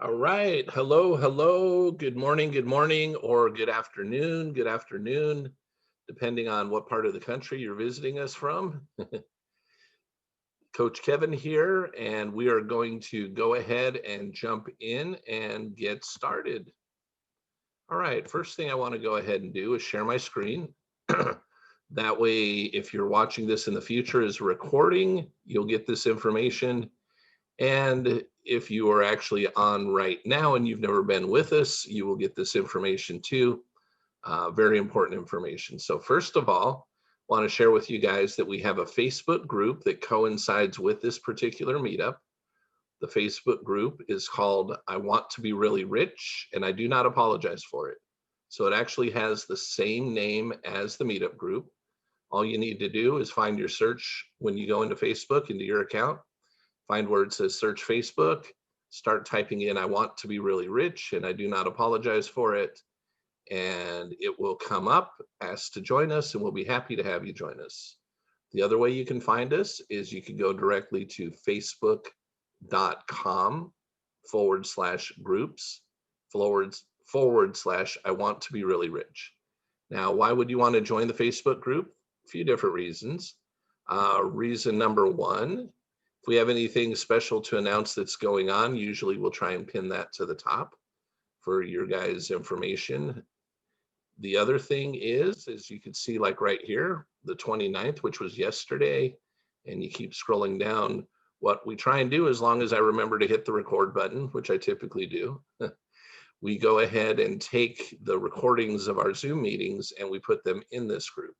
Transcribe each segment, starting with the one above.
All right. Hello, hello. Good morning, or good afternoon, depending on what part of the country you're visiting us from. Coach Kevin here, and we are going to go ahead and jump in and get started. All right. First thing I want to go ahead and do is share my screen. That way, if you're watching this in the future as a recording, you'll get this information. And if you are actually on right now and you've never been with us, you will get this information too. Very important information. So first of all, I want to share with you guys that we have a Facebook group that coincides with this particular meetup. The Facebook group is called I Want to Be Really Rich, and I do not apologize for it. So it actually has the same name as the meetup group. All you need to do is find your search when you go into Facebook, into your account, find where it says search Facebook, start typing in I want to be really rich and I do not apologize for it. And it will come up, ask to join us, and we'll be happy to have you join us. The other way you can find us is you can go directly to facebook.com/groups // I want to be really rich. Now, why would you want to join the Facebook group? A few different reasons. Reason number one, if we have anything special to announce that's going on, usually we'll try and pin that to the top for your guys' information. The other thing is, as you can see, like right here, the 29th, which was yesterday, and you keep scrolling down, what we try and do, as long as I remember to hit the record button, which I typically do, we go ahead and take the recordings of our Zoom meetings and we put them in this group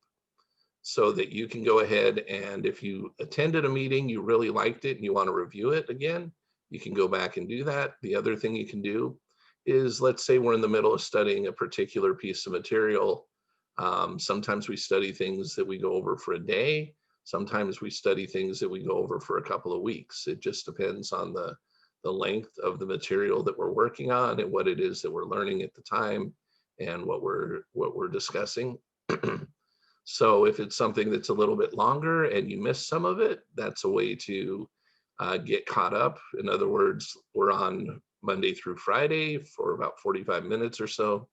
so that you can go ahead and if you attended a meeting, you really liked it and you want to review it again, you can go back and do that. The other thing you can do is, let's say we're in the middle of studying a particular piece of material. Sometimes we study things that we go over for a day. Sometimes we study things that we go over for a couple of weeks. It just depends on the length of the material that we're working on and what it is that we're learning at the time and what we're discussing. So if it's something that's a little bit longer and you miss some of it, that's a way to get caught up. In other words, we're on Monday through Friday for about 45 minutes or so.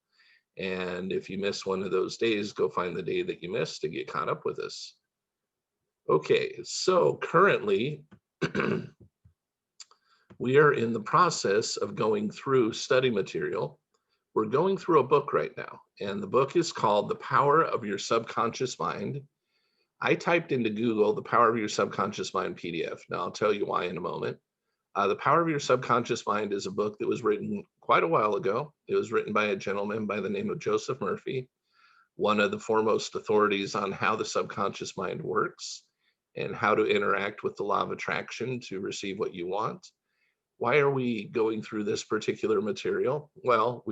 And if you miss one of those days, go find the day that you missed to get caught up with us. Okay, so currently we are in the process of going through study material. We're going through a book right now, and the book is called The Power of Your Subconscious Mind. I typed into Google The Power of Your Subconscious Mind PDF. Now, I'll tell you why in a moment. The Power of Your Subconscious Mind is a book that was written quite a while ago. It was written by a gentleman by the name of Joseph Murphy, one of the foremost authorities on how the subconscious mind works and how to interact with the law of attraction to receive what you want. Why are we going through this particular material? Well,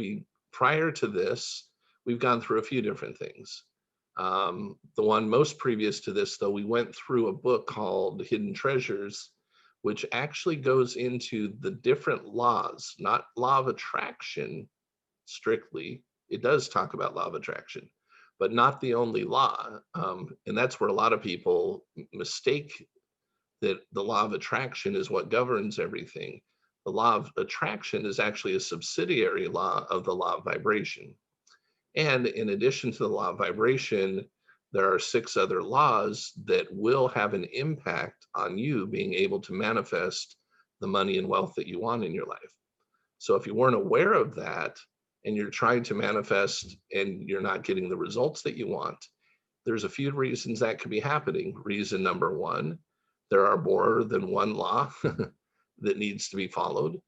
prior to this, we've gone through a few different things. The one most previous to this, though, we went through a book called Hidden Treasures, which actually goes into the different laws, not law of attraction strictly. It does talk about law of attraction, but not the only law. And that's where a lot of people mistake that the law of attraction is what governs everything. The law of attraction is actually a subsidiary law of the law of vibration. And in addition to the law of vibration, there are 6 other laws that will have an impact on you being able to manifest the money and wealth that you want in your life. So if you weren't aware of that and you're trying to manifest and you're not getting the results that you want, there's a few reasons that could be happening. Reason number one, there are more than one law that needs to be followed.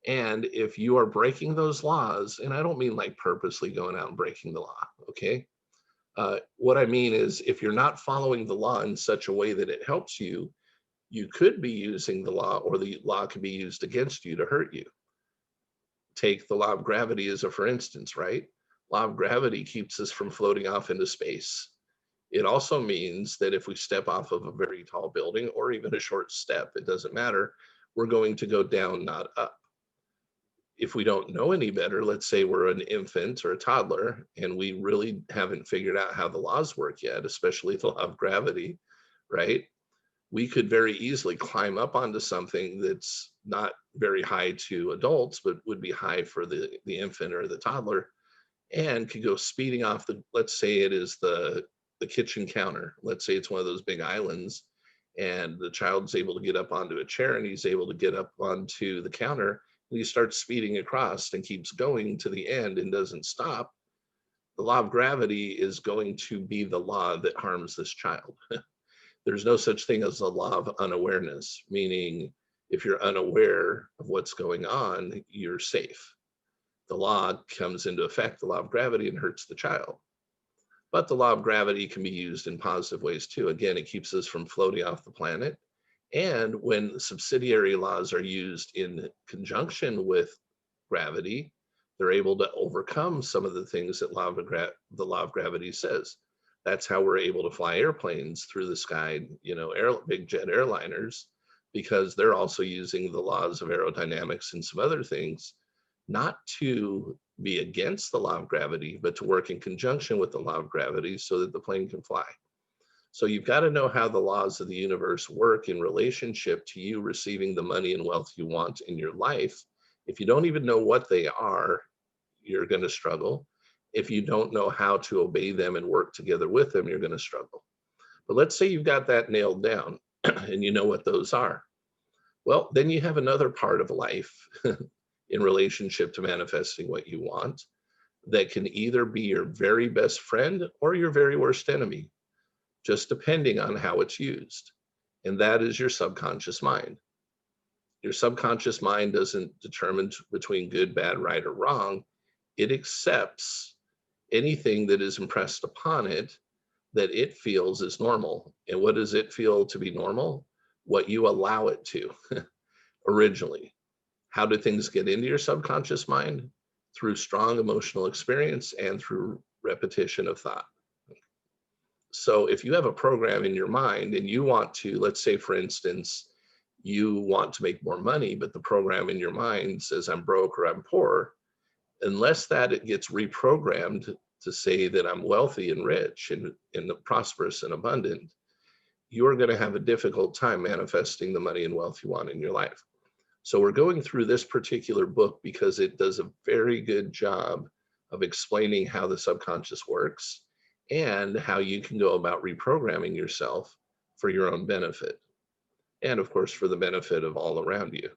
And if you are breaking those laws, and I don't mean like purposely going out and breaking the law, okay? What I mean is if you're not following the law in such a way that it helps you, you could be using the law or the law could be used against you to hurt you. Take the law of gravity as a for instance, right? Law of gravity keeps us from floating off into space. It also means that if we step off of a very tall building or even a short step, it doesn't matter, we're going to go down, not up. If we don't know any better, let's say we're an infant or a toddler and we really haven't figured out how the laws work yet, especially the law of gravity, right? we could very easily climb up onto something that's not very high to adults, but would be high for the infant or the toddler, and could go speeding off the, let's say it is the kitchen counter. Let's say it's one of those big islands, and the child's able to get up onto a chair and he's able to get up onto the counter, and he starts speeding across and keeps going to the end and doesn't stop. The law of gravity is going to be the law that harms this child. There's no such thing as a law of unawareness, meaning if you're unaware of what's going on, you're safe. The law comes into effect, the law of gravity, and hurts the child. But the law of gravity can be used in positive ways too. Again, it keeps us from floating off the planet. And when subsidiary laws are used in conjunction with gravity, they're able to overcome some of the things that the law of gravity says. That's how we're able to fly airplanes through the sky, big jet airliners, because they're also using the laws of aerodynamics and some other things, not to be against the law of gravity, but to work in conjunction with the law of gravity so that the plane can fly. So you've got to know how the laws of the universe work in relationship to you receiving the money and wealth you want in your life. If you don't even know what they are, you're going to struggle. If you don't know how to obey them and work together with them, you're going to struggle. But let's say you've got that nailed down and you know what those are. Well, then you have another part of life in relationship to manifesting what you want that can either be your very best friend or your very worst enemy, just depending on how it's used. And that is your subconscious mind. Your subconscious mind doesn't determine between good, bad, right, or wrong. It accepts anything that is impressed upon it that it feels is normal. And what does it feel to be normal? What you allow it to originally. How do things get into your subconscious mind? Through strong emotional experience and through repetition of thought. So if you have a program in your mind and you want to, let's say for instance, you want to make more money, but the program in your mind says I'm broke or I'm poor, unless that it gets reprogrammed to say that I'm wealthy and rich and prosperous and abundant, you're going to have a difficult time manifesting the money and wealth you want in your life. So we're going through this particular book because it does a very good job of explaining how the subconscious works and how you can go about reprogramming yourself for your own benefit. And of course, for the benefit of all around you.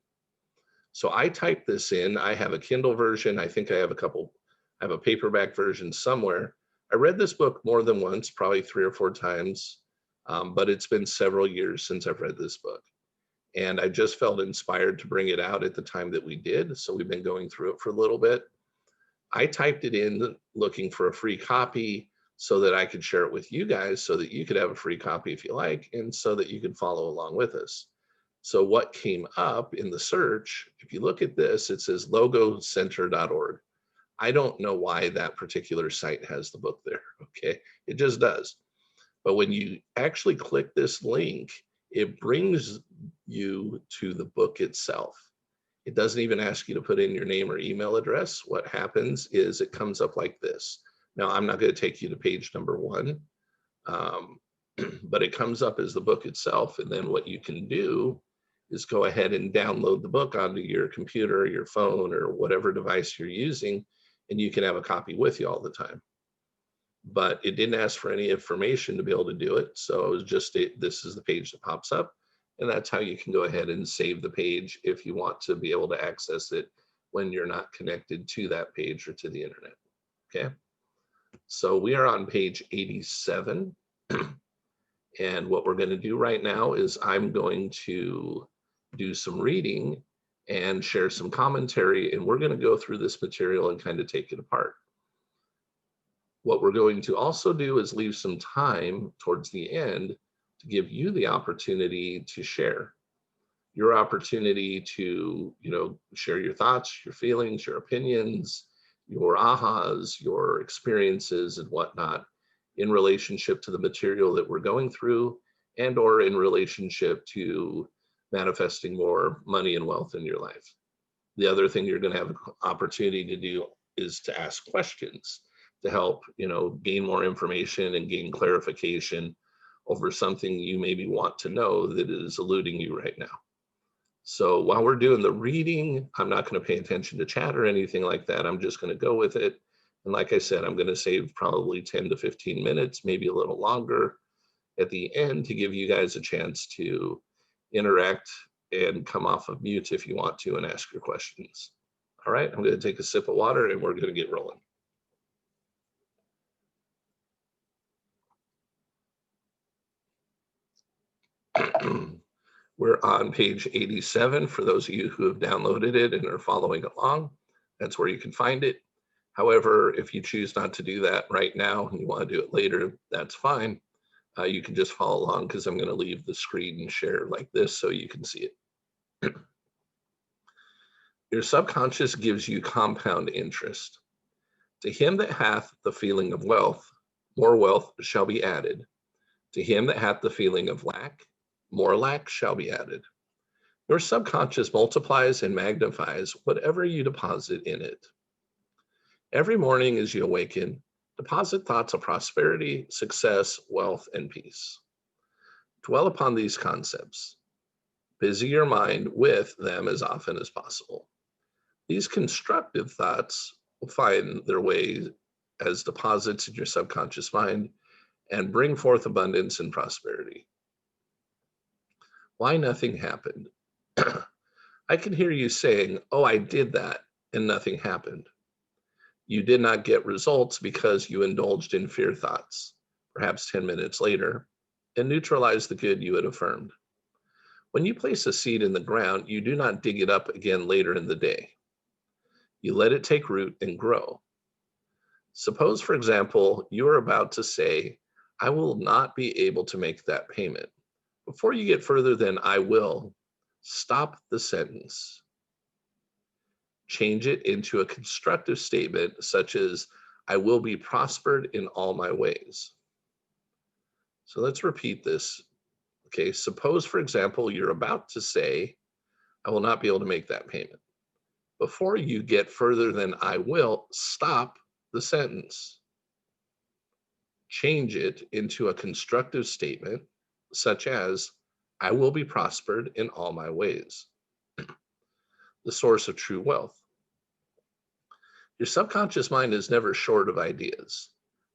So I typed this in. I have a Kindle version. I think I have a paperback version somewhere. I read this book more than once, probably 3 or 4 times, but it's been several years since I've read this book. And I just felt inspired to bring it out at the time that we did. So we've been going through it for a little bit. I typed it in looking for a free copy so that I could share it with you guys so that you could have a free copy if you like, and so that you could follow along with us. So what came up in the search, if you look at this, it says logocenter.org. I don't know why that particular site has the book there, okay? It just does. But when you actually click this link, it brings you to the book itself. It doesn't even ask you to put in your name or email address. What happens is it comes up like this. Now, I'm not going to take you to page number 1, but it comes up as the book itself. And then what you can do is go ahead and download the book onto your computer, or your phone, or whatever device you're using, and you can have a copy with you all the time. But it didn't ask for any information to be able to do it. So it was just, this is the page that pops up. And that's how you can go ahead and save the page if you want to be able to access it when you're not connected to that page or to the internet. Okay. So we are on page 87. And what we're going to do right now is I'm going to do some reading and share some commentary, and we're going to go through this material and kind of take it apart. What we're going to also do is leave some time towards the end to give you the opportunity to share. Your opportunity to, share your thoughts, your feelings, your opinions, your ahas, your experiences and whatnot in relationship to the material that we're going through, and or in relationship to manifesting more money and wealth in your life. The other thing you're going to have an opportunity to do is to ask questions to help, gain more information and gain clarification over something you maybe want to know that is eluding you right now. So while we're doing the reading, I'm not going to pay attention to chat or anything like that. I'm just going to go with it. And like I said, I'm going to save probably 10 to 15 minutes, maybe a little longer at the end to give you guys a chance to interact and come off of mute if you want to and ask your questions. All right, I'm going to take a sip of water and we're going to get rolling. We're on page 87 for those of you who have downloaded it and are following along. That's where you can find it. However, if you choose not to do that right now and you want to do it later, that's fine. You can just follow along because I'm going to leave the screen and share like this so you can see it. Your subconscious gives you compound interest. To him that hath the feeling of wealth, more wealth shall be added. To him that hath the feeling of lack, more lack shall be added. Your subconscious multiplies and magnifies whatever you deposit in it. Every morning as you awaken, deposit thoughts of prosperity, success, wealth, and peace. Dwell upon these concepts. Busy your mind with them as often as possible. These constructive thoughts will find their way as deposits in your subconscious mind and bring forth abundance and prosperity. Why nothing happened? I can hear you saying, oh, I did that and nothing happened. You did not get results because you indulged in fear thoughts, perhaps 10 minutes later, and neutralized the good you had affirmed. When you place a seed in the ground, you do not dig it up again later in the day. You let it take root and grow. Suppose, for example, you are about to say, I will not be able to make that payment. Before you get further than I will, stop the sentence. Change it into a constructive statement such as, I will be prospered in all my ways. So let's repeat this. Okay, suppose, for example, you're about to say, I will not be able to make that payment. Before you get further than I will, stop the sentence. Change it into a constructive statement such as, I will be prospered in all my ways. The source of true wealth. Your subconscious mind is never short of ideas.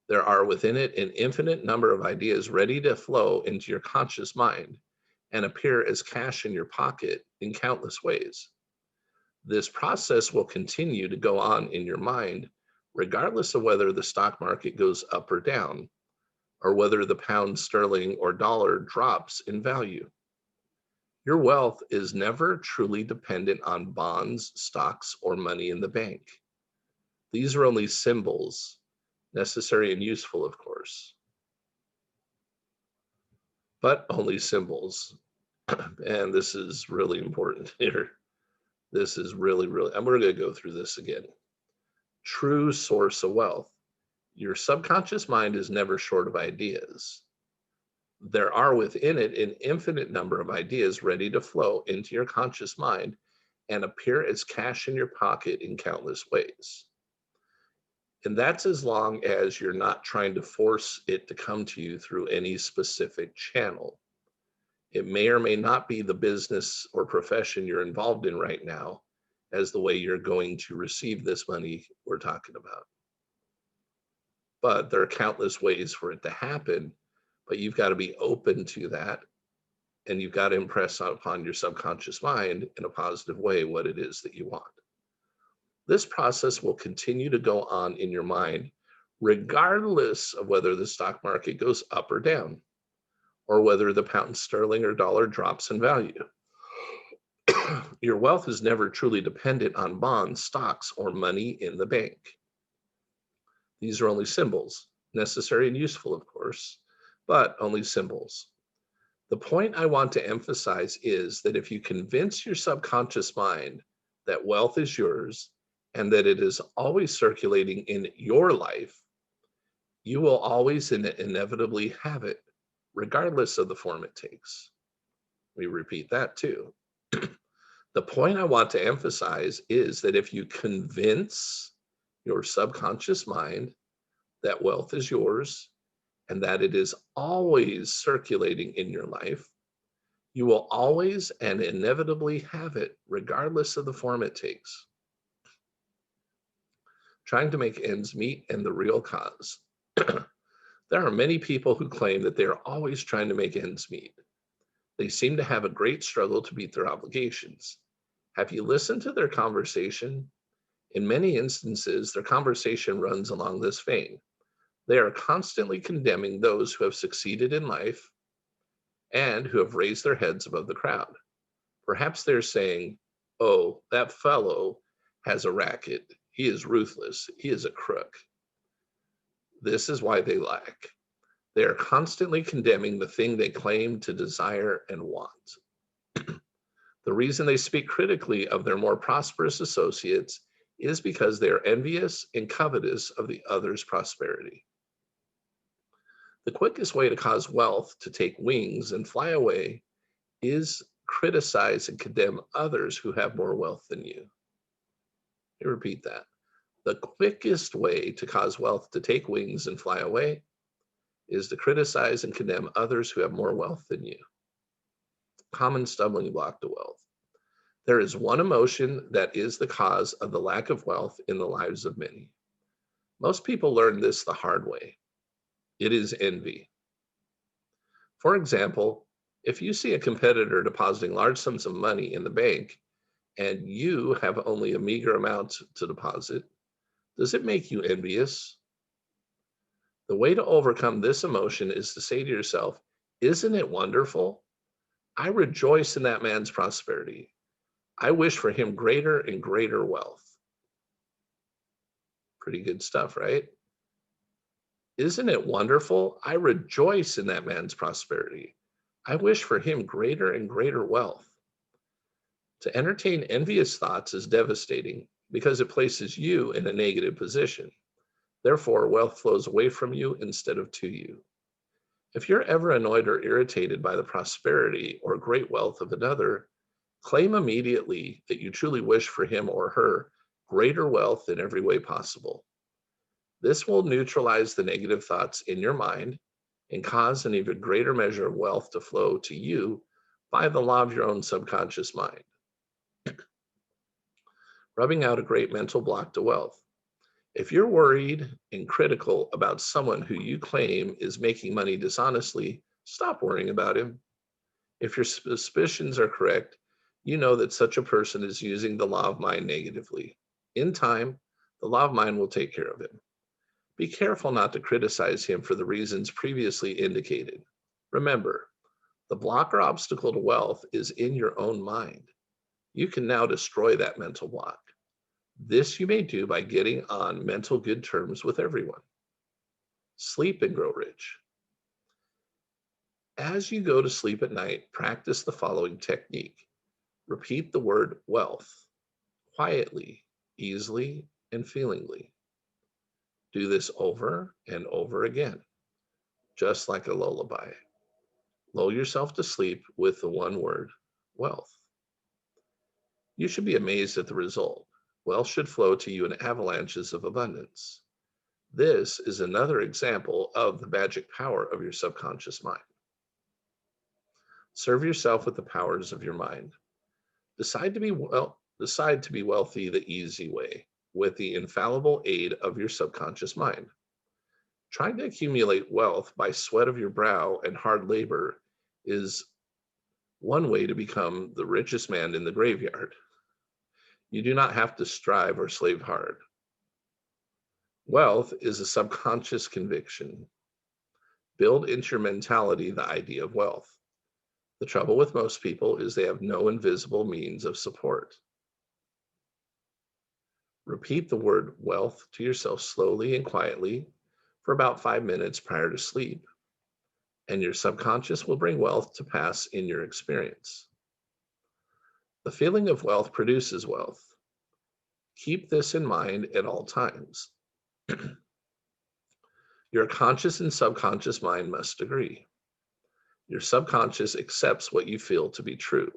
There are within it an infinite number of ideas ready to flow into your conscious mind and appear as cash in your pocket in countless ways. This process will continue to go on in your mind, regardless of whether the stock market goes up or down, or whether the pound sterling or dollar drops in value. Your wealth is never truly dependent on bonds, stocks, or money in the bank. These are only symbols, necessary and useful, of course, but only symbols. And this is really important here. This is really, and we're going to go through this again. True source of wealth. Your subconscious mind is never short of ideas. There are within it an infinite number of ideas ready to flow into your conscious mind and appear as cash in your pocket in countless ways. And that's as long as you're not trying to force it to come to you through any specific channel. It may or may not be the business or profession you're involved in right now as the way you're going to receive this money we're talking about. But there are countless ways for it to happen, but you've got to be open to that. And you've got to impress upon your subconscious mind in a positive way what it is that you want. This process will continue to go on in your mind, regardless of whether the stock market goes up or down, or whether the pound sterling or dollar drops in value. Your wealth is never truly dependent on bonds, stocks, or money in the bank. These are only symbols, necessary and useful, of course, but only symbols. The point I want to emphasize is that if you convince your subconscious mind that wealth is yours, and that it is always circulating in your life, you will always inevitably have it, regardless of the form it takes. We repeat that too. The point I want to emphasize is that if you convince your subconscious mind that wealth is yours, and that it is always circulating in your life, you will always and inevitably have it, regardless of the form it takes. Trying to make ends meet and the real cause. There are many people who claim that they are always trying to make ends meet. They seem to have a great struggle to meet their obligations. Have you listened to their conversation? In many instances, their conversation runs along this vein. They are constantly condemning those who have succeeded in life and who have raised their heads above the crowd. Perhaps they're saying, "Oh, that fellow has a racket. He is ruthless. He is a crook." This is why they lack. They are constantly condemning the thing they claim to desire and want. The reason they speak critically of their more prosperous associates is because they are envious and covetous of the other's prosperity. The quickest way to cause wealth to take wings and fly away is criticize and condemn others who have more wealth than you. Let me repeat that. The quickest way to cause wealth to take wings and fly away is to criticize and condemn others who have more wealth than you. Common stumbling block to wealth. There is one emotion that is the cause of the lack of wealth in the lives of many. Most people learn this the hard way. It is envy. For example, if you see a competitor depositing large sums of money in the bank and you have only a meager amount to deposit, does it make you envious? The way to overcome this emotion is to say to yourself, "Isn't it wonderful? I rejoice in that man's prosperity. I wish for him greater and greater wealth." Pretty good stuff, right? "Isn't it wonderful? I rejoice in that man's prosperity. I wish for him greater and greater wealth." To entertain envious thoughts is devastating because it places you in a negative position. Therefore, wealth flows away from you instead of to you. If you're ever annoyed or irritated by the prosperity or great wealth of another, claim immediately that you truly wish for him or her greater wealth in every way possible. This will neutralize the negative thoughts in your mind and cause an even greater measure of wealth to flow to you by the law of your own subconscious mind. Rubbing out a great mental block to wealth. If you're worried and critical about someone who you claim is making money dishonestly, stop worrying about him. If your suspicions are correct, you know that such a person is using the law of mind negatively. In time, the law of mind will take care of him. Be careful not to criticize him for the reasons previously indicated. Remember, the block or obstacle to wealth is in your own mind. You can now destroy that mental block. This you may do by getting on mental good terms with everyone. Sleep and grow rich. As you go to sleep at night, practice the following technique. Repeat the word wealth quietly, easily, and feelingly. Do this over and over again, just like a lullaby. Lull yourself to sleep with the one word, wealth. You should be amazed at the result. Wealth should flow to you in avalanches of abundance. This is another example of the magic power of your subconscious mind. Serve yourself with the powers of your mind. Decide to be wealthy the easy way, with the infallible aid of your subconscious mind. Trying to accumulate wealth by sweat of your brow and hard labor is one way to become the richest man in the graveyard. You do not have to strive or slave hard. Wealth is a subconscious conviction. Build into your mentality the idea of wealth. The trouble with most people is they have no invisible means of support. Repeat the word wealth to yourself slowly and quietly for about 5 minutes prior to sleep, and your subconscious will bring wealth to pass in your experience. The feeling of wealth produces wealth. Keep this in mind at all times. Your conscious and subconscious mind must agree. Your subconscious accepts what you feel to be true.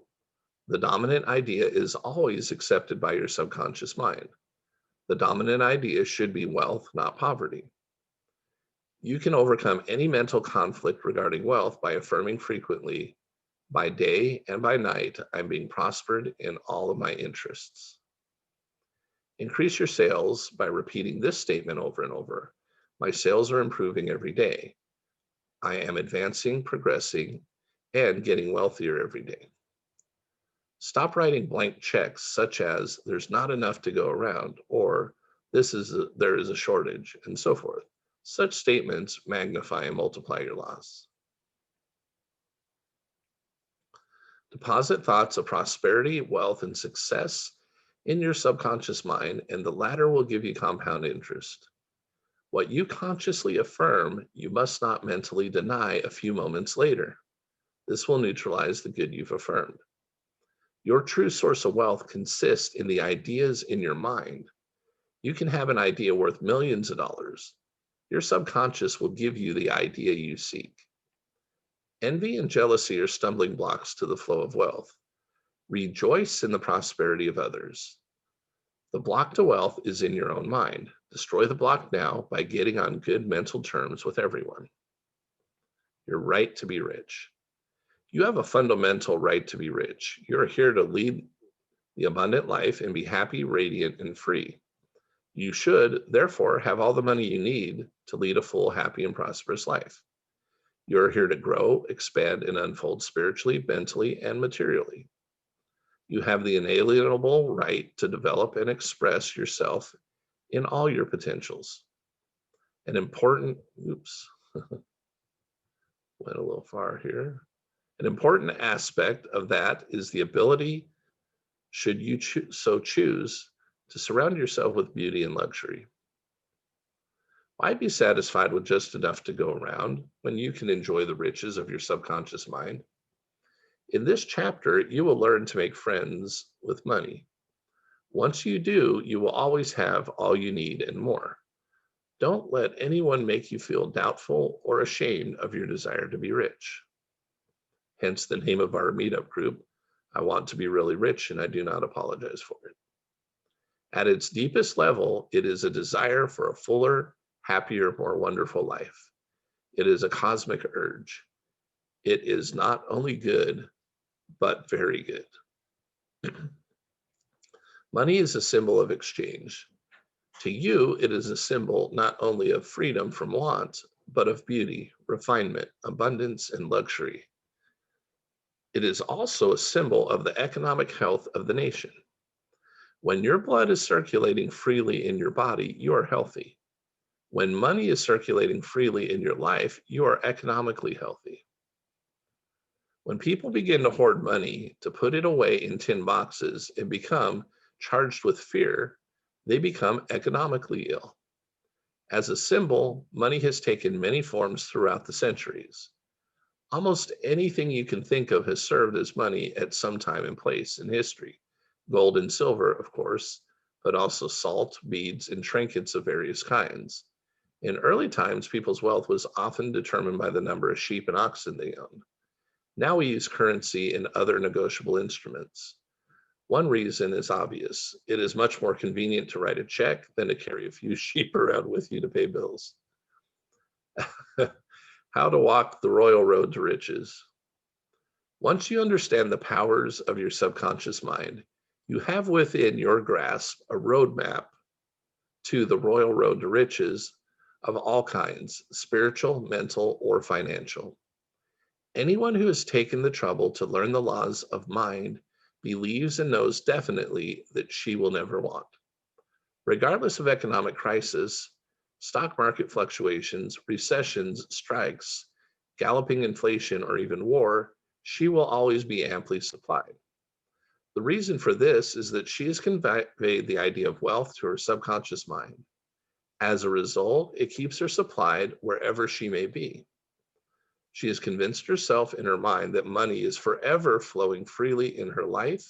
The dominant idea is always accepted by your subconscious mind. The dominant idea should be wealth, not poverty. You can overcome any mental conflict regarding wealth by affirming frequently, by day and by night, I'm being prospered in all of my interests. Increase your sales by repeating this statement over and over. My sales are improving every day. I am advancing, progressing, and getting wealthier every day. Stop writing blank checks such as there's not enough to go around, or there is a shortage, and so forth. Such statements magnify and multiply your loss. Deposit thoughts of prosperity, wealth, and success in your subconscious mind, and the latter will give you compound interest. What you consciously affirm, you must not mentally deny a few moments later. This will neutralize the good you've affirmed. Your true source of wealth consists in the ideas in your mind. You can have an idea worth millions of dollars. Your subconscious will give you the idea you seek. Envy and jealousy are stumbling blocks to the flow of wealth. Rejoice in the prosperity of others. The block to wealth is in your own mind. Destroy the block now by getting on good mental terms with everyone. Your right to be rich. You have a fundamental right to be rich. You're here to lead the abundant life and be happy, radiant, and free. You should, therefore, have all the money you need to lead a full, happy, and prosperous life. You're here to grow, expand, and unfold spiritually, mentally, and materially. You have the inalienable right to develop and express yourself in all your potentials. An important, went a little far here. An important aspect of that is the ability, should you so choose, to surround yourself with beauty and luxury. Why be satisfied with just enough to go around when you can enjoy the riches of your subconscious mind? In this chapter, you will learn to make friends with money. Once you do, you will always have all you need and more. Don't let anyone make you feel doubtful or ashamed of your desire to be rich. Hence the name of our meetup group, I want to be really rich and I do not apologize for it. At its deepest level, it is a desire for a fuller, happier, more wonderful life. It is a cosmic urge. It is not only good, but very good. Money is a symbol of exchange. To you, it is a symbol not only of freedom from want, but of beauty, refinement, abundance, and luxury. It is also a symbol of the economic health of the nation. When your blood is circulating freely in your body, you are healthy. When money is circulating freely in your life, you are economically healthy. When people begin to hoard money, to put it away in tin boxes and become charged with fear, they become economically ill. As a symbol, money has taken many forms throughout the centuries. Almost anything you can think of has served as money at some time and place in history. Gold and silver, of course, but also salt, beads, and trinkets of various kinds. In early times, people's wealth was often determined by the number of sheep and oxen they owned. Now we use currency and other negotiable instruments. One reason is obvious. It is much more convenient to write a check than to carry a few sheep around with you to pay bills. How to walk the royal road to riches. Once you understand the powers of your subconscious mind, you have within your grasp a roadmap to the royal road to riches of all kinds, spiritual, mental, or financial. Anyone who has taken the trouble to learn the laws of mind believes and knows definitely that she will never want. Regardless of economic crisis, stock market fluctuations, recessions, strikes, galloping inflation, or even war, she will always be amply supplied. The reason for this is that she has conveyed the idea of wealth to her subconscious mind. As a result, it keeps her supplied wherever she may be. She has convinced herself in her mind that money is forever flowing freely in her life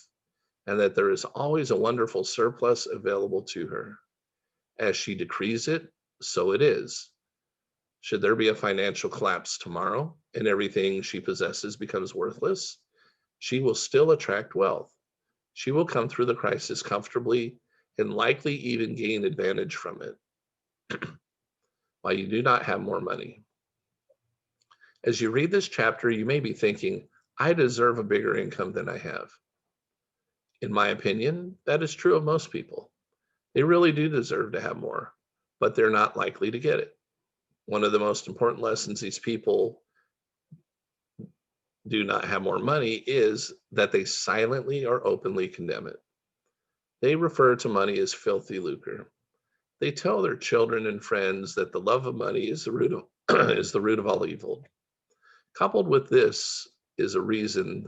and that there is always a wonderful surplus available to her. As she decrees it, so it is. Should there be a financial collapse tomorrow and everything she possesses becomes worthless, she will still attract wealth. She will come through the crisis comfortably and likely even gain advantage from it. why you do not have more money. As you read this chapter, you may be thinking, I deserve a bigger income than I have. In my opinion, that is true of most people. They really do deserve to have more, but they're not likely to get it. One of the most important lessons these people do not have more money is that they silently or openly condemn it. They refer to money as filthy lucre. They tell their children and friends that the love of money is the root of is the root of all evil. Coupled with this as a reason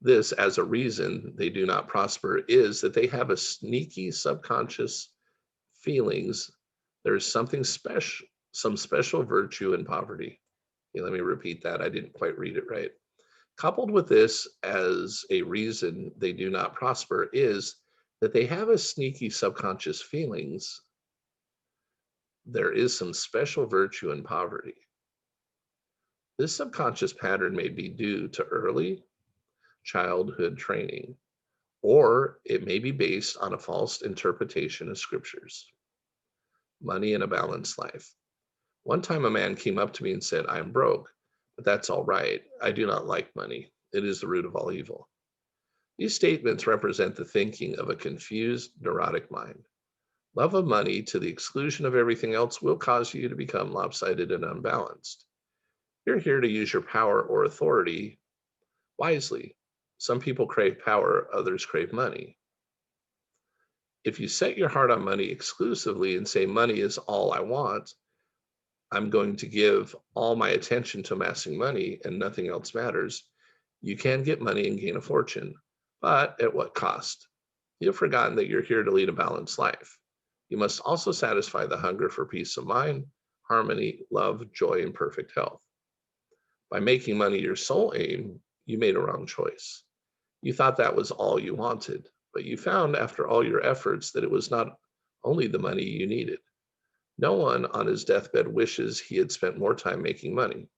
they do not prosper is that they have a sneaky subconscious feelings there's something special, some special virtue in poverty. Okay, let me repeat that. I didn't quite read it right. Coupled with this as a reason they do not prosper is that they have a sneaky subconscious feelings there is some special virtue in poverty. This subconscious pattern may be due to early childhood training, or it may be based on a false interpretation of scriptures. Money in a balanced life. One time a man came up to me and said, I am broke, but that's all right. I do not like money. It is the root of all evil. These statements represent the thinking of a confused, neurotic mind. Love of money to the exclusion of everything else will cause you to become lopsided and unbalanced. You're here to use your power or authority wisely. Some people crave power, others crave money. If you set your heart on money exclusively and say money is all I want, I'm going to give all my attention to amassing money and nothing else matters, you can get money and gain a fortune, but at what cost? You've forgotten that you're here to lead a balanced life. You must also satisfy the hunger for peace of mind, harmony, love, joy, and perfect health. By making money your sole aim, you made a wrong choice. You thought that was all you wanted, but you found after all your efforts that it was not only the money you needed. No one on his deathbed wishes he had spent more time making money.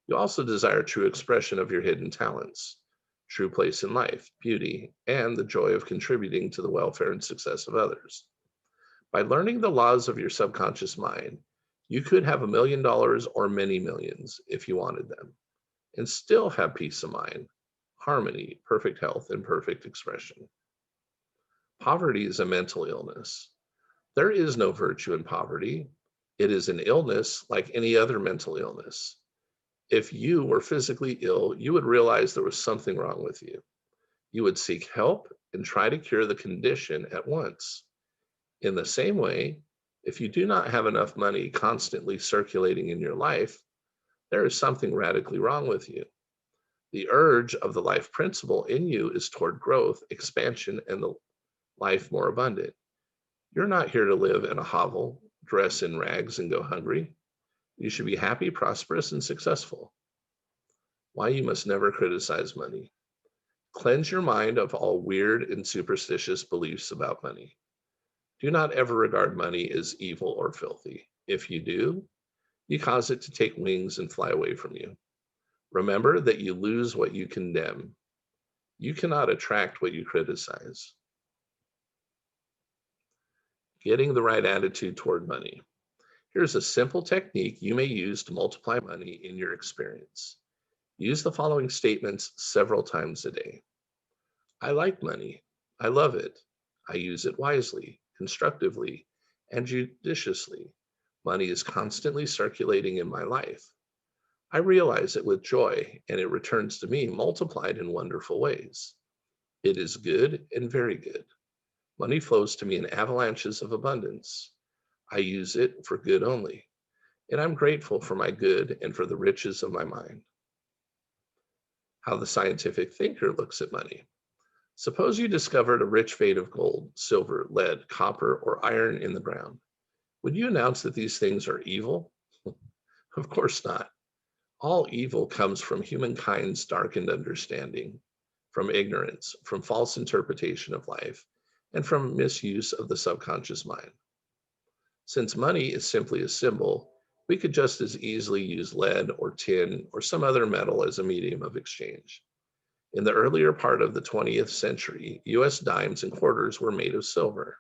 You also desire true expression of your hidden talents, true place in life, beauty, and the joy of contributing to the welfare and success of others. By learning the laws of your subconscious mind, you could have $1 million or many millions if you wanted them, and still have peace of mind, harmony, perfect health, and perfect expression. Poverty is a mental illness. There is no virtue in poverty. It is an illness like any other mental illness. If you were physically ill, you would realize there was something wrong with you. You would seek help and try to cure the condition at once. In the same way, if you do not have enough money constantly circulating in your life, there is something radically wrong with you. The urge of the life principle in you is toward growth, expansion, and the life more abundant. You're not here to live in a hovel, dress in rags, and go hungry. You should be happy, prosperous, and successful. Why you must never criticize money. Cleanse your mind of all weird and superstitious beliefs about money. Do not ever regard money as evil or filthy. If you do, you cause it to take wings and fly away from you. Remember that you lose what you condemn. You cannot attract what you criticize. Getting the right attitude toward money. Here's a simple technique you may use to multiply money in your experience. Use the following statements several times a day. I like money. I love it. I use it wisely, constructively, and judiciously. Money is constantly circulating in my life. I realize it with joy, and it returns to me multiplied in wonderful ways. It is good and very good. Money flows to me in avalanches of abundance. I use it for good only, and I'm grateful for my good and for the riches of my mind. How the scientific thinker looks at money. Suppose you discovered a rich vein of gold, silver, lead, copper, or iron in the ground. Would you announce that these things are evil? Of course not. All evil comes from humankind's darkened understanding, from ignorance, from false interpretation of life, and from misuse of the subconscious mind. Since money is simply a symbol, we could just as easily use lead or tin or some other metal as a medium of exchange. In the earlier part of the 20th century, US dimes and quarters were made of silver.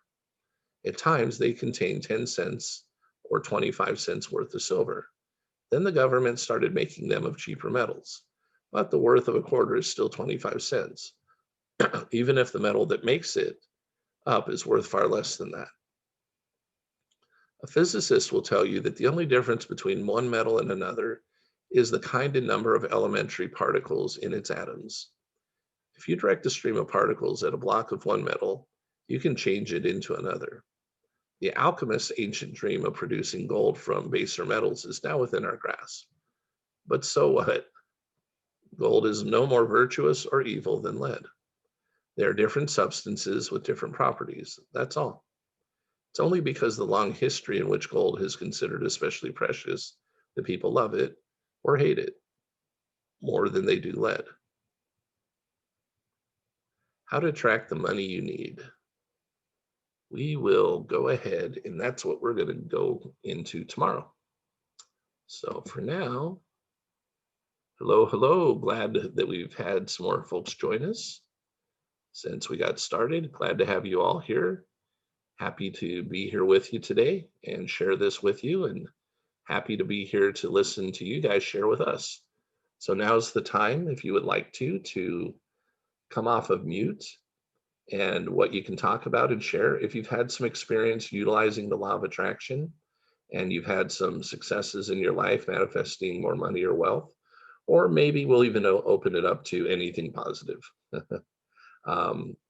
At times, they contained 10 cents or 25 cents worth of silver. Then the government started making them of cheaper metals, but the worth of a quarter is still 25 cents, even if the metal that makes it up is worth far less than that. A physicist will tell you that the only difference between one metal and another is the kind and number of elementary particles in its atoms. If you direct a stream of particles at a block of one metal, you can change it into another. The alchemist's ancient dream of producing gold from baser metals is now within our grasp. But so what? Gold is no more virtuous or evil than lead. They are different substances with different properties. That's all. It's only because the long history in which gold is considered especially precious that people love it or hate it more than they do lead. How to attract the money you need. We will go ahead, and that's what we're going to go into tomorrow. So for now, hello. Glad that we've had some more folks join us since we got started. Glad to have you all here. Happy to be here with you today and share this with you, and happy to be here to listen to you guys share with us. So now's the time, if you would like to come off of mute and what you can talk about and share. If you've had some experience utilizing the law of attraction and you've had some successes in your life manifesting more money or wealth, or maybe we'll even open it up to anything positive.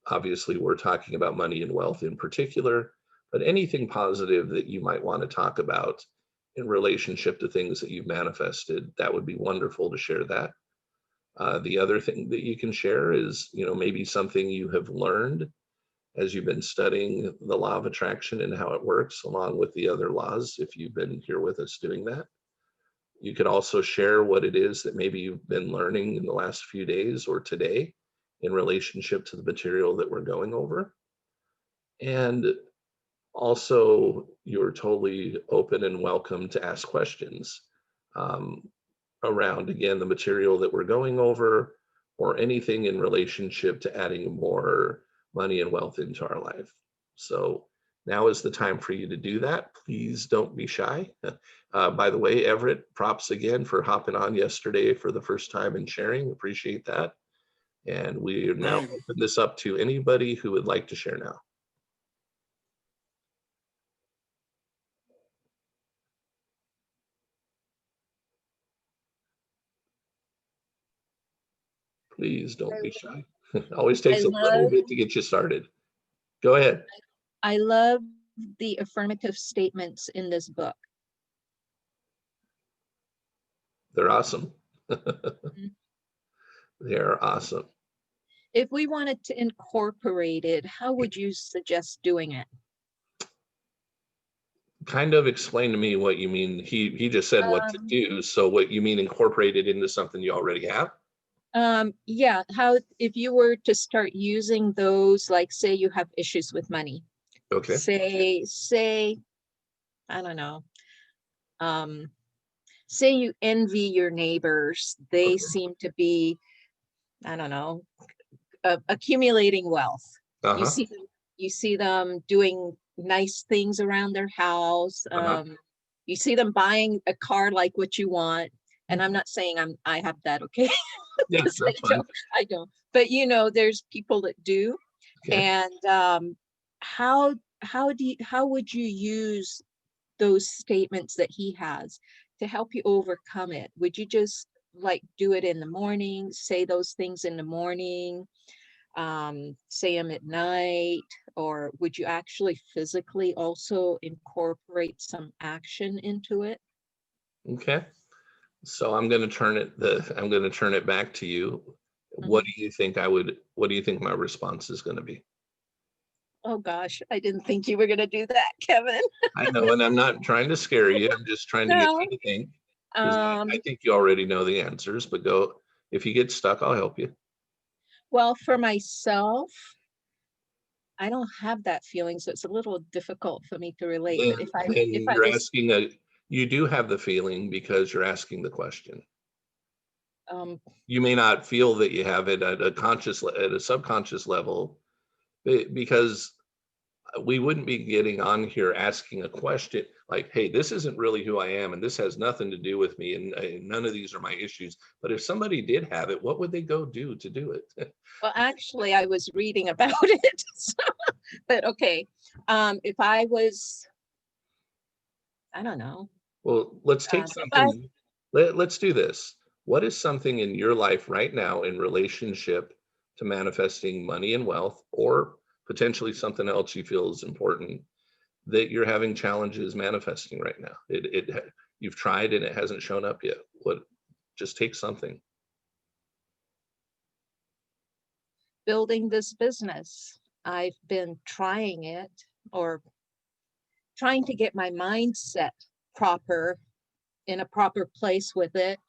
Obviously, we're talking about money and wealth in particular, but anything positive that you might want to talk about in relationship to things that you've manifested, that would be wonderful to share that. The other thing that you can share is, maybe something you have learned as you've been studying the law of attraction and how it works, along with the other laws, if you've been here with us doing that. You could also share what it is that maybe you've been learning in the last few days or today in relationship to the material that we're going over. And also, you're totally open and welcome to ask questions around, again, the material that we're going over, or anything in relationship to adding more money and wealth into our life. So now is the time for you to do that. Please don't be shy. By the way, Everett, props again for hopping on yesterday for the first time and sharing. Appreciate that. And we are now open this up to anybody who would like to share now. Please don't be shy. Always takes a little bit to get you started. Go ahead. I love the affirmative statements in this book. They're awesome. They're awesome. If we wanted to incorporate it, how would you suggest doing it? Kind of explain to me what you mean. He just said what to do. So what you mean incorporate it into something you already have? Yeah, how, if you were to start using those, like say you have issues with money. Okay. Say, I don't know. Say you envy your neighbors. They seem to be, I don't know, accumulating wealth. You see them doing nice things around their house. You see them buying a car like what you want. And I'm not saying I have that, okay? Yeah, that's fine. I don't. But there's people that do. Okay. And how would you use those statements that he has to help you overcome it? Would you just like do it in the morning, say those things in the morning, say them at night, or would you actually physically also incorporate some action into it? Okay. So I'm going to turn it back to you. Mm-hmm. What do you think my response is going to be? Oh gosh, I didn't think you were going to do that, Kevin. I know, and I'm not trying to scare you. I'm just trying to get you to think. I think you already know the answers, but go. If you get stuck, I'll help you. Well, for myself, I don't have that feeling, so it's a little difficult for me to relate. But you do have the feeling because you're asking the question. You may not feel that you have it at a subconscious level, because we wouldn't be getting on here asking a question like, hey, this isn't really who I am, and this has nothing to do with me, and none of these are my issues. But if somebody did have it, what would they go do to do it? Well, actually, I was reading about it. But okay, if I was, I don't know, Well, let's take if I, something. Let's do this. What is something in your life right now in relationship to manifesting money and wealth, or potentially something else you feel is important that you're having challenges manifesting right now? You've tried and it hasn't shown up yet. What? Just take something. building this business, I've been trying it, or trying to get my mindset proper, in a proper place with it,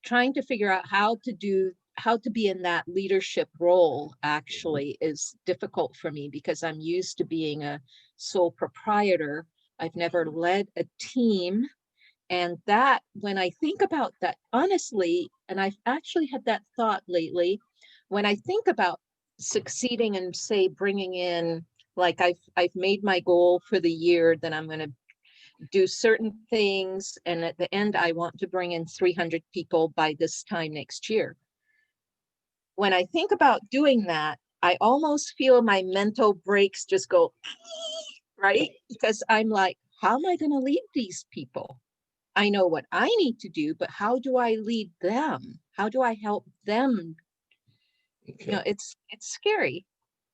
trying to figure out how to be in that leadership role actually is difficult for me because I'm used to being a sole proprietor. I've never led a team. And that, when I think about that, honestly, and I've actually had that thought lately, when I think about succeeding and say bringing in, like I've made my goal for the year that I'm going to do certain things, and at the end I want to bring in 300 people by this time next year. When I think about doing that, I almost feel my mental brakes just go, right? Because I'm like, how am I going to lead these people? I know what I need to do, but how do I lead them? How do I help them? You know, Okay. it's scary.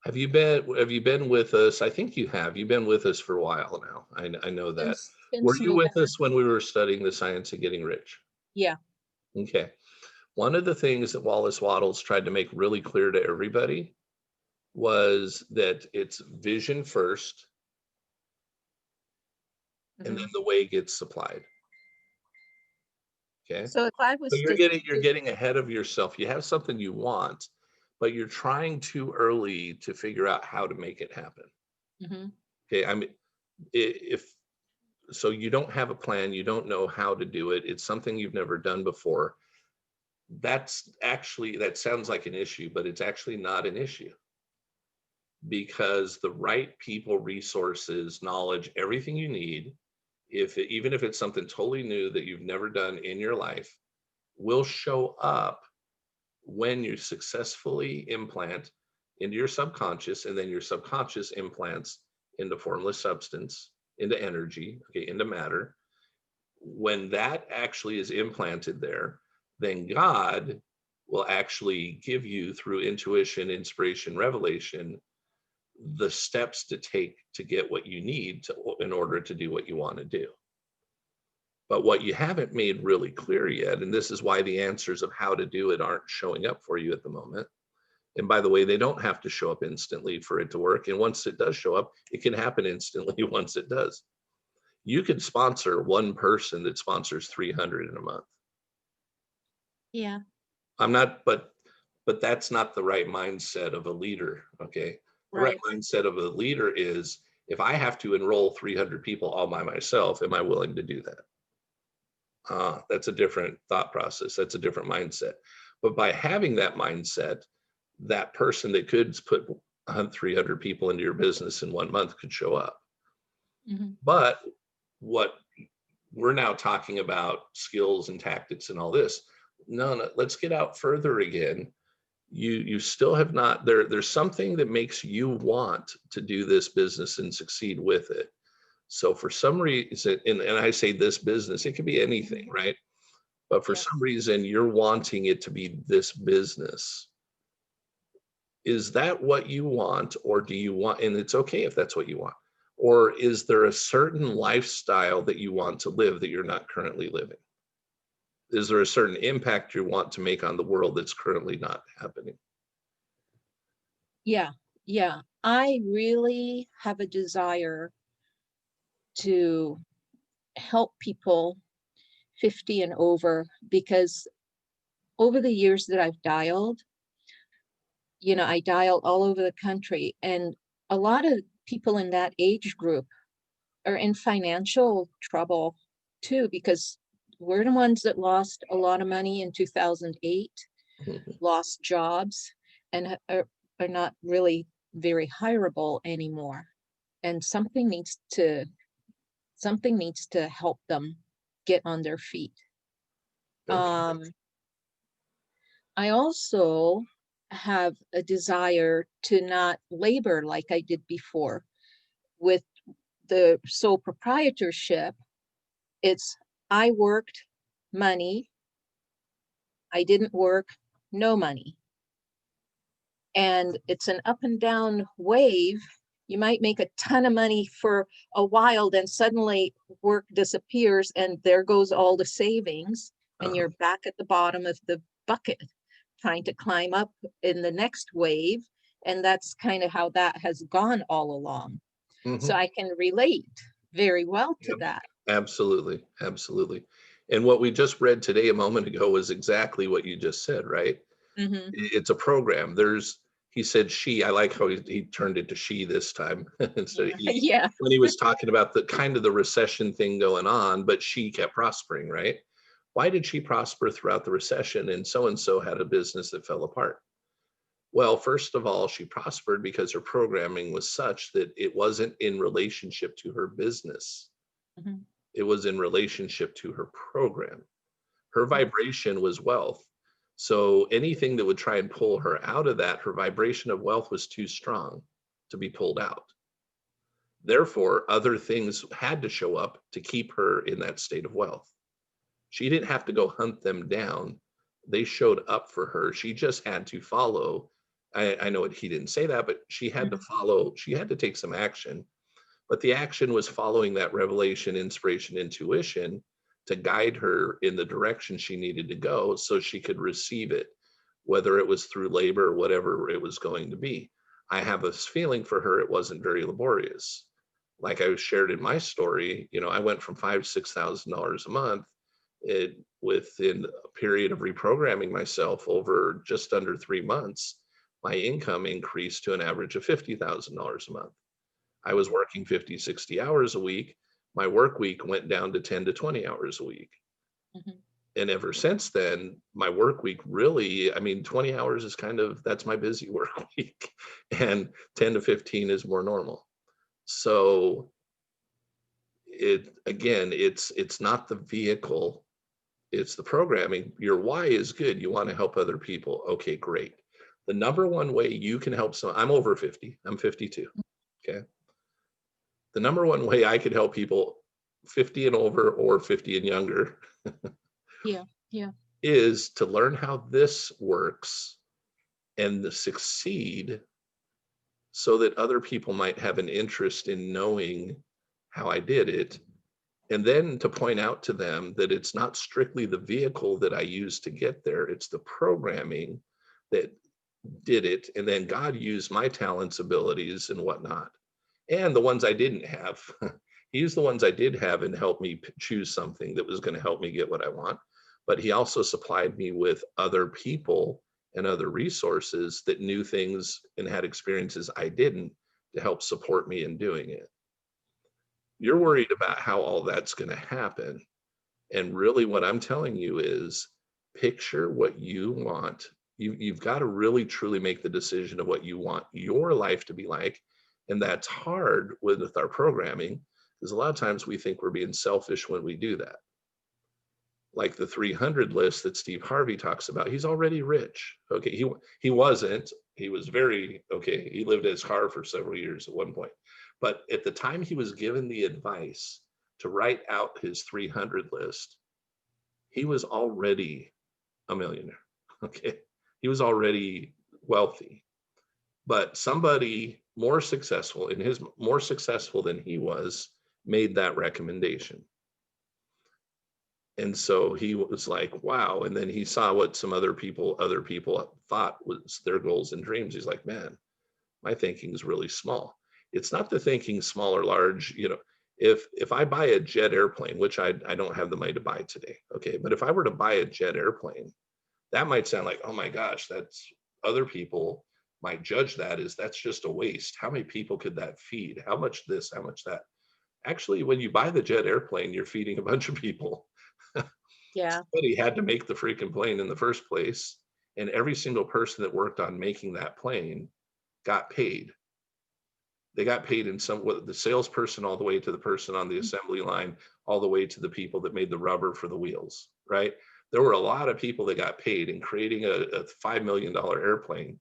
Have you been with us? I think you have. You've been with us for a while now. I know that. Were Since you with November. us when we were studying the science of getting rich? Yeah. Okay. One of the things that Wallace Wattles tried to make really clear to everybody was that it's vision first, and then Mhm. the way gets supplied. Okay. So if I So was you're to, getting ahead of yourself. You have something you want, but you're trying too early to figure out how to make it happen. Mhm. Okay. I mean, if so, you don't have a plan, you don't know how to do it. It's something you've never done before. That sounds like an issue, but it's actually not an issue, because the right people, resources, knowledge, everything you need, even if it's something totally new that you've never done in your life, will show up when you successfully implant into your subconscious, and then your subconscious implants into formless substance, into energy, okay, into matter. When that actually is implanted there, then God will actually give you, through intuition, inspiration, revelation, the steps to take to get what you need in order to do what you want to do. But what you haven't made really clear yet, and this is why the answers of how to do it aren't showing up for you at the moment. And by the way, they don't have to show up instantly for it to work. And once it does show up, it can happen instantly once it does. You could sponsor one person that sponsors 300 in a month. yeah, I'm not, but that's not the right mindset of a leader. Okay. The right right. mindset of a leader is, if I have to enroll 300 people all by myself, am I willing to do that? That's a different thought process. That's a different mindset. But by having that mindset, that person that could put 300 people into your business in 1 month could show up. Mhm. But what we're now talking about, skills and tactics and all this. No, let's get out further again. You still have not, there's something that makes you want to do this business and succeed with it. So for some reason, and I say this business, it could be anything, right? But for some Yes. reason, you're wanting it to be this business. Is that what you want? Or do you want, and it's okay if that's what you want, or is there a certain lifestyle that you want to live that you're not currently living? Is there a certain impact you want to make on the world that's currently not happening? Yeah. Yeah. I really have a desire to help people 50 and over, because over the years that I've dialed, I dial all over the country, and a lot of people in that age group are in financial trouble too, because we're the ones that lost a lot of money in 2008, Mhm. lost jobs, and are not really very hireable anymore. and something needs to help them get on their feet. Okay. I also have a desire to not labor like I did before. With the sole proprietorship, it's I worked, money, I didn't work, no money. And it's an up and down wave. You might make a ton of money for a while, then suddenly work disappears and there goes all the savings, and Uh-huh. you're back at the bottom of the bucket trying to climb up in the next wave. And that's kind of how that has gone all along. So Mhm. I can relate very well to Yep. that. Absolutely. Absolutely. And what we just read today a moment ago was exactly what you just said, right? Hmm. It's a program. He said she, I like how he turned it to she this time instead of Yeah. he, Yeah. when he was talking about the kind of the recession thing going on, but she kept prospering, right? Why did she prosper throughout the recession and so had a business that fell apart? Well, first of all, she prospered because her programming was such that it wasn't in relationship to her business. Mhm. It was in relationship to her program. Her vibration was wealth. So anything that would try and pull her out of that, her vibration of wealth was too strong to be pulled out. Therefore, other things had to show up to keep her in that state of wealth. She didn't have to go hunt them down. They showed up for her. She just had to follow. I know he didn't say that, but she had to Mhm. follow. She had to take some action. But the action was following that revelation, inspiration, intuition to guide her in the direction she needed to go so she could receive it, whether it was through labor or whatever it was going to be. I have this feeling for her, it wasn't very laborious. Like I shared in my story, I went from $5,000 to $6,000 a month. Within a period of reprogramming myself over just under 3 months, my income increased to an average of $50,000 a month. I was working 50, 60 hours a week. My work week went down to 10 to 20 hours a week. Mhm. And ever since then, my work week really, 20 hours is that's my busy work week. And 10 to 15 is more normal. So it's not the vehicle, it's the programming. Your why is good. You want to help other people. Okay, great. The number one way you can help I'm over 50, I'm 52. Okay. The number one way I could help people 50 and over or 50 and younger Yeah. Yeah. is to learn how this works and to succeed so that other people might have an interest in knowing how I did it. And then to point out to them that it's not strictly the vehicle that I used to get there, it's the programming that did it. And then God used my talents, abilities, and whatnot, and the ones I didn't have. He used the ones I did have and helped me choose something that was going to help me get what I want. But he also supplied me with other people and other resources that knew things and had experiences I didn't to help support me in doing it. You're worried about how all that's going to happen. And really, what I'm telling you is picture what you want. You've got to really truly make the decision of what you want your life to be like. And that's hard with our programming because a lot of times we think we're being selfish when we do that. Like the 300 list that Steve Harvey talks about, he's already rich. Okay, he wasn't. He was very okay. He lived in his car for several years at one point, but at the time he was given the advice to write out his 300 list, he was already a millionaire. Okay. He was already wealthy, but somebody more successful than he was, made that recommendation. And so he was like, wow. And then he saw what some other people thought was their goals and dreams. He's like, man, my thinking is really small. It's not the thinking small or large. If I buy a jet airplane, which I don't have the money to buy today, okay, but if I were to buy a jet airplane, that might sound like, oh my gosh, that's other people might judge that as that's just a waste. How many people could that feed? How much this, how much that? Actually, when you buy the jet airplane, you're feeding a bunch of people. Yeah. Somebody had to make the freaking plane in the first place. And every single person that worked on making that plane got paid. They got paid in some, the salesperson all the way to the person on the assembly line, all the way to the people that made the rubber for the wheels, right? There were a lot of people that got paid in creating a $5 million airplane,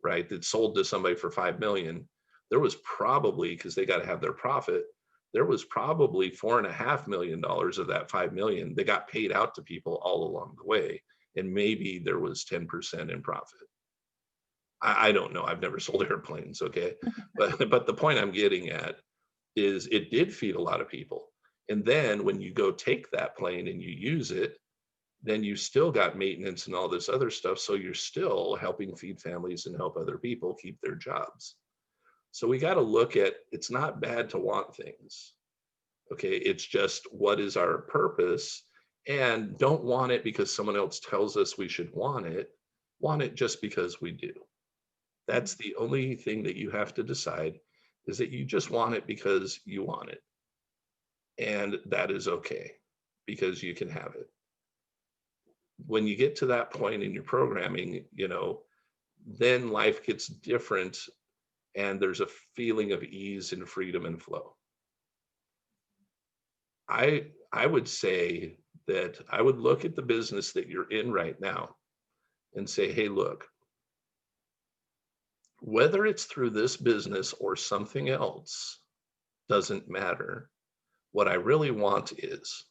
right? That sold to somebody for 5 million. There was probably, because they got to have their profit, there was probably $4.5 million of that 5 million that got paid out to people all along the way. And maybe there was 10% in profit. I don't know. I've never sold airplanes. Okay. But the point I'm getting at is it did feed a lot of people. And then when you go take that plane and you use it, then you still got maintenance and all this other stuff. So you're still helping feed families and help other people keep their jobs. So we got to look at, it's not bad to want things. Okay. It's just, what is our purpose? And don't want it because someone else tells us we should want it. Want it just because we do. That's the only thing that you have to decide, is that you just want it because you want it. And that is okay, because you can have it. When you get to that point in your programming, then life gets different and there's a feeling of ease and freedom and flow. I would say that I would look at the business that you're in right now and say, hey, look, whether it's through this business or something else doesn't matter. What I really want is,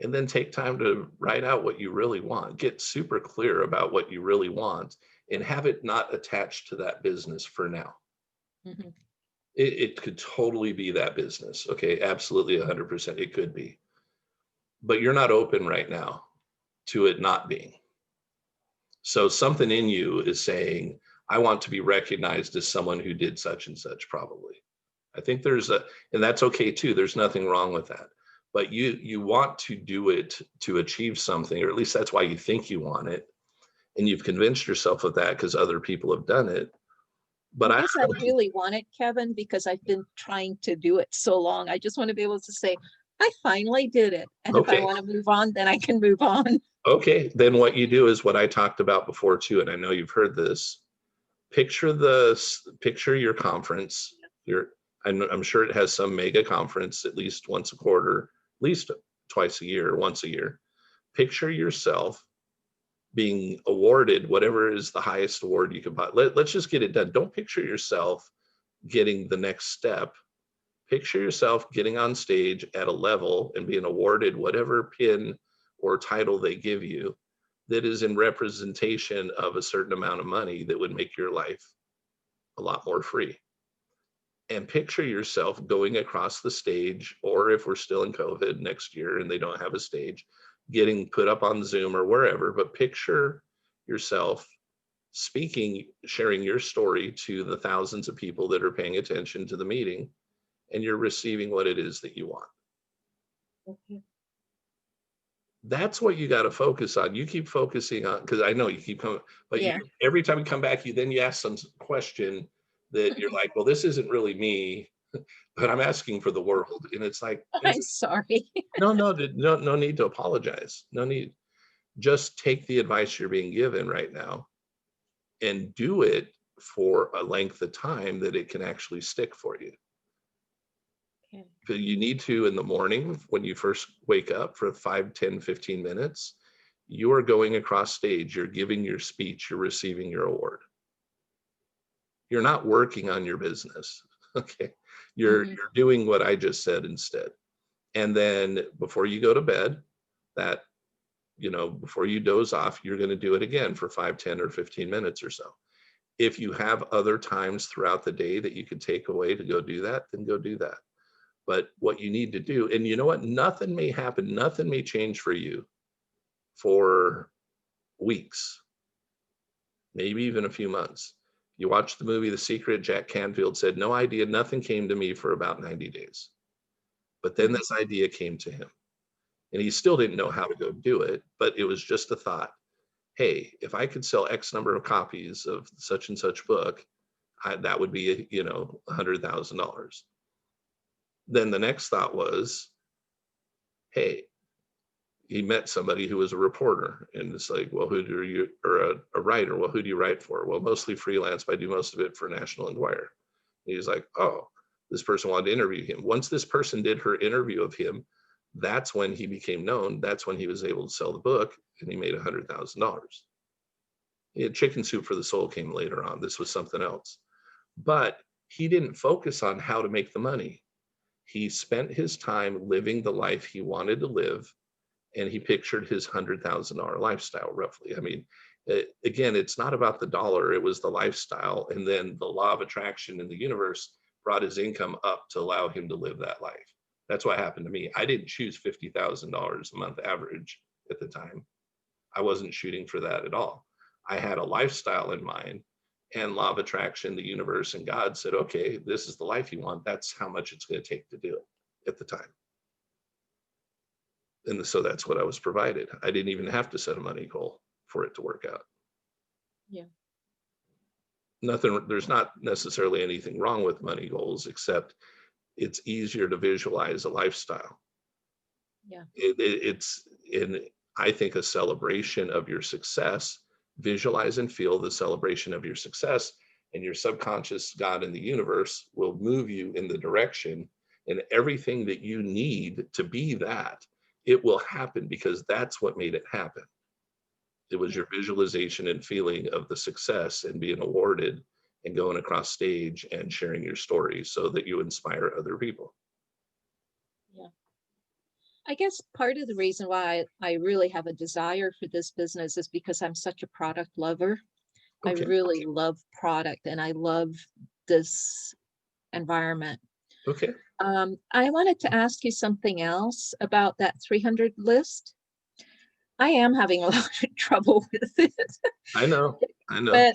and then take time to write out what you really want. Get super clear about what you really want and have it not attached to that business for now. Mm-hmm. It could totally be that business. Okay, absolutely 100% it could be. But you're not open right now to it not being. So something in you is saying, I want to be recognized as someone who did such and such, probably. I think and that's okay too. There's nothing wrong with that. But you want to do it to achieve something, or at least that's why you think you want it. And you've convinced yourself of that because other people have done it. But I guess I really want it, Kevin, because I've been trying to do it so long. I just want to be able to say, I finally did it. And if I want to move on, then I can move on. Okay, then what you do is what I talked about before too, and I know you've heard this. Picture your conference. I'm sure it has some mega conference at least once a quarter, at least twice a year, once a year. Picture yourself being awarded whatever is the highest award you can buy. Let's just get it done. Don't picture yourself getting the next step. Picture yourself getting on stage at a level and being awarded whatever pin or title they give you that is in representation of a certain amount of money that would make your life a lot more free. And picture yourself going across the stage, or if we're still in COVID next year and they don't have a stage, getting put up on Zoom or wherever, but picture yourself speaking, sharing your story to the thousands of people that are paying attention to the meeting, and you're receiving what it is that you want. Okay. That's what you got to focus on. You keep focusing on, because I know you keep coming, but yeah. Every time you come back, you ask some question that you're like, well, this isn't really me, but I'm asking for the world. And it's like, I'm sorry. no need to apologize. No need. Just take the advice you're being given right now and do it for a length of time that it can actually stick for you. Okay. You need to, in the morning, when you first wake up, for 5, 10, 15 minutes, you are going across stage, you're giving your speech, you're receiving your award. You're not working on your business. Okay. You're doing what I just said instead. And then before you go to bed, before you doze off, you're going to do it again for 5, 10, or 15 minutes or so. If you have other times throughout the day that you could take away to go do that, then go do that. But what you need to do, and you know what, nothing may happen, nothing may change for you for weeks, maybe even a few months. You watch the movie The Secret, Jack Canfield said, no idea, nothing came to me for about 90 days. But then this idea came to him. And he still didn't know how to go do it, but it was just a thought. Hey, if I could sell X number of copies of such and such book, that would be, $100,000. Then the next thought was, hey, he met somebody who was a reporter, and it's like, well, who do you, or a writer, well, who do you write for? Well, mostly freelance, but I do most of it for National Enquirer. And he's like, oh, this person wanted to interview him. Once this person did her interview of him, that's when he became known. That's when he was able to sell the book, and he made $100,000. Chicken Soup for the Soul came later on. This was something else. But he didn't focus on how to make the money. He spent his time living the life he wanted to live, and he pictured his $100,000 lifestyle roughly. I mean, again, it's not about the dollar, it was the lifestyle. And then the law of attraction in the universe brought his income up to allow him to live that life. That's what happened to me. I didn't choose $50,000 a month average at the time. I wasn't shooting for that at all. I had a lifestyle in mind, and law of attraction, the universe, and God said, okay, this is the life you want. That's how much it's going to take to do it at the time. And so that's what I was provided. I didn't even have to set a money goal for it to work out. Yeah. There's not necessarily anything wrong with money goals, except it's easier to visualize a lifestyle. Yeah. It's in, I think, a celebration of your success. Visualize and feel the celebration of your success, and your subconscious, God in the universe, will move you in the direction, and everything that you need to be that, it will happen, because that's what made it happen. It was your visualization and feeling of the success and being awarded and going across stage and sharing your story so that you inspire other people. Yeah. I guess part of the reason why I really have a desire for this business is because I'm such a product lover. Okay. I really love product, and I love this environment. Okay. I wanted to ask you something else about that 300 list. I am having a lot of trouble with it. I know. But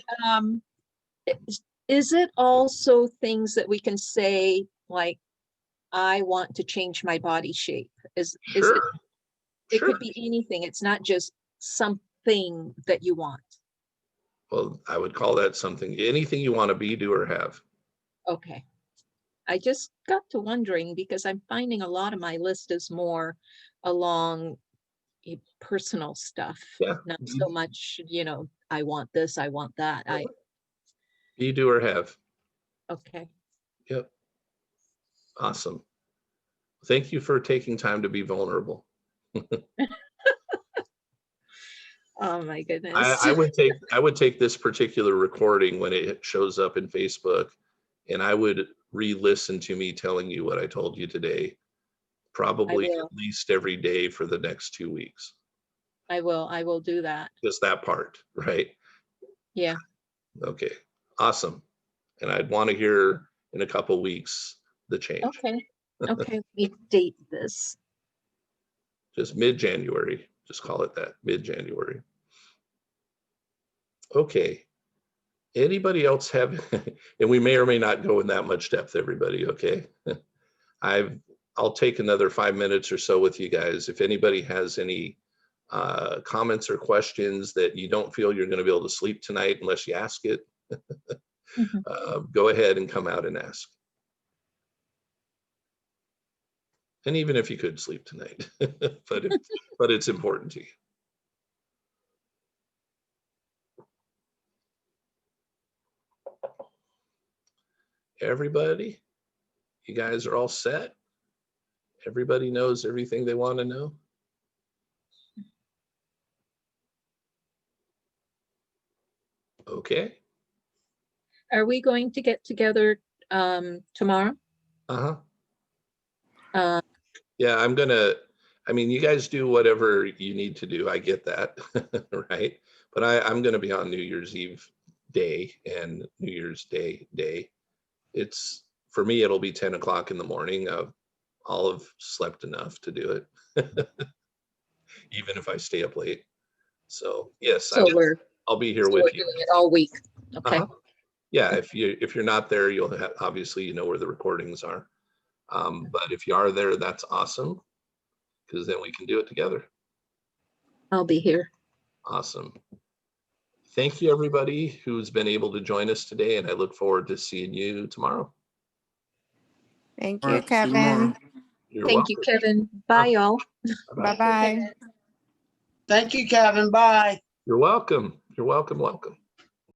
is it also things that we can say, like, I want to change my body shape? Sure. It could be anything. It's not just something that you want. Well, I would call that something, anything you want to be, do, or have. Okay. I just got to wondering, because I'm finding a lot of my list is more along personal stuff. Yeah. Not so much, I want this, I want that. Be, do, or have. Okay. Yep. Awesome. Thank you for taking time to be vulnerable. Oh my goodness. I would take this particular recording when it shows up in Facebook, and I would re-listen to me telling you what I told you today, probably at least every day for the next 2 weeks. I will do that. Just that part, right? Yeah. Okay. Awesome. And I'd want to hear in a couple weeks the change. Okay. Okay. We date this. Just mid-January. Just call it that, mid-January. Okay. Anybody else have, and we may or may not go in that much depth, everybody, okay? I'll take another 5 minutes or so with you guys. If anybody has any comments or questions that you don't feel you're going to be able to sleep tonight unless you ask it, go ahead and come out and ask. And even if you could sleep tonight, but it's important to you. Everybody, you guys are all set? Everybody knows everything they want to know? Okay. Are we going to get together tomorrow? Yeah, you guys do whatever you need to do. I get that, right? But I'm going to be on New Year's Eve day and New Year's Day. For me, it'll be 10 o'clock in the morning. I'll have slept enough to do it, even if I stay up late. So yes, I'll be here with you. Doing it all week. Okay. Yeah, if you're not there, you'll have, obviously you know where the recordings are. But if you are there, that's awesome, because then we can do it together. I'll be here. Awesome. Thank you, everybody who's been able to join us today, and I look forward to seeing you tomorrow. Thank you, Kevin. You're Thank you, welcome. Kevin. Bye, y'all. Bye-bye. Thank you, Kevin. Bye. You're welcome. You're welcome. Welcome.